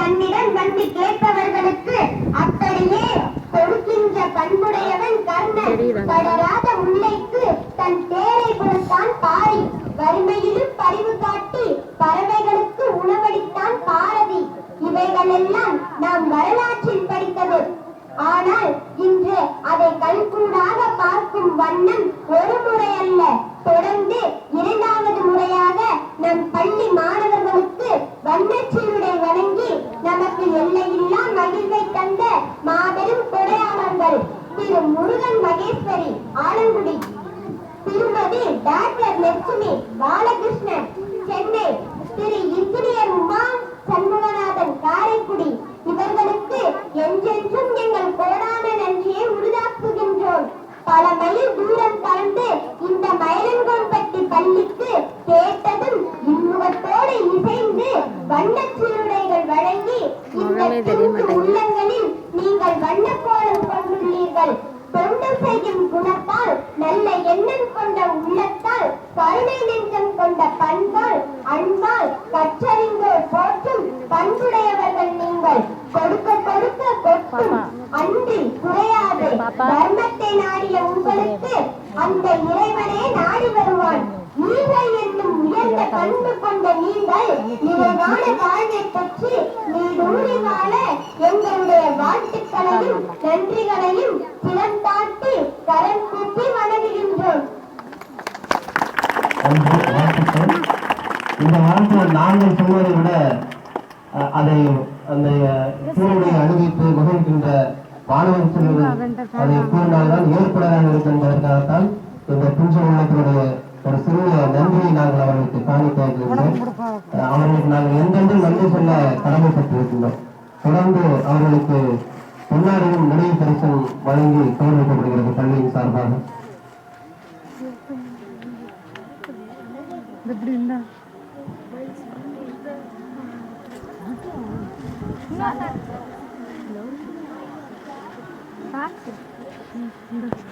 தன்னிடம் வந்து கேட்பவர்களுக்கு அப்படியே கொடுக்கின்ற பண்புடையவன் கர்ணன். படராத முல்லைக்கு தன் தேரை கொடுத்தான் பாரி. வறுமையிலும் பரிவு காட்டி பறவைகளுக்கு உணவளித்தான் பாரதி. இவைகளெல்லாம் நாம் வரலாற்றில் படித்தது. ஆனால் இன்று அதை கண்கூடாக பார்க்கும் வண்ணம் ஒரு முறை அல்ல, தொடர்ந்து இரண்டாவது முறையாக நம் பள்ளி மாணவர்களுக்கு வண்ணச்சீருடை வழங்கி நமக்கு எல்லையில்லா மகிழ்வை தந்த மாபெரும் கொடையாளர்கள் திரு முருகன் மகேஸ்வரி ஆலங்குடி, திருமதி டாக்டர் லட்சுமி பாலகிருஷ்ணன் சென்னை, திரு இன்ஜினியர் உமா சண்முகநாதன் காரைக்குடி, இவர்களுக்கு என்றென்றும் எங்கள் கோடான நன்றியை உரிதாக்குகின்றோம். பல மைல் தூரம் கடந்து இந்த மயிலங்கோன்பட்டி பள்ளிக்கு கேட்டதும் இன்முகத்தோடு இசைந்து வண்ணச்சீருடைகள் வழங்கி இந்த உள்ளங்களில் நீங்கள் வண்ணக்கோலம் கொண்டுள்ளீர்கள். தொண்டு செய்யும் குணத்தால், நல்ல எண்ணம் கொண்ட உள்ளத்தால், கருணை நெஞ்சம் கொண்ட பண்பால், அன்பால் கற்றறிந்தோர் போற்றும் பண்புடையவர்கள் நீங்கள். கொடுக்க கொடுக்க கொட்டும் அன்றி குறையாது தர்மத்தை நாடிய உங்களுக்கு அந்த இறைவனே நாடி வருவான். நீங்கள் என்னும் உயர்ந்த பண்பு கொண்ட நீங்கள் நிறைவான வாழ்வை பற்றி நீடூழி வாழ எங்களுடைய வாழ்த்துக்களையும் நன்றிகளையும் சிரம் தாட்டி கரம் கூப்பி வணங்குகின்றோம். இந்த வாழ்க்கையில் நாங்கள் சொல்வதை விட அதை அந்த சூழலை அனுபவித்து மகிழ்கின்ற மாணவன் செல்வர்கள் அதை கூறினால்தான் ஏற்புடையாக இருக்கின்றதற்காகத்தான் இந்த புஞ்ச உள்ளத்தினுடைய ஒரு சிறிய நன்றியை நாங்கள் அவர்களுக்கு காணிக்கின்றோம். அவர்களுக்கு நாங்கள் எந்தெந்தும் நன்றி சொல்ல கடமைப்பட்டிருக்கின்றோம். தொடர்ந்து அவர்களுக்கு பொன்னாடையும் நினைவு பரிசும் வழங்கி கௌரவிக்கப்படுகிறது பள்ளியின் சார்பாக.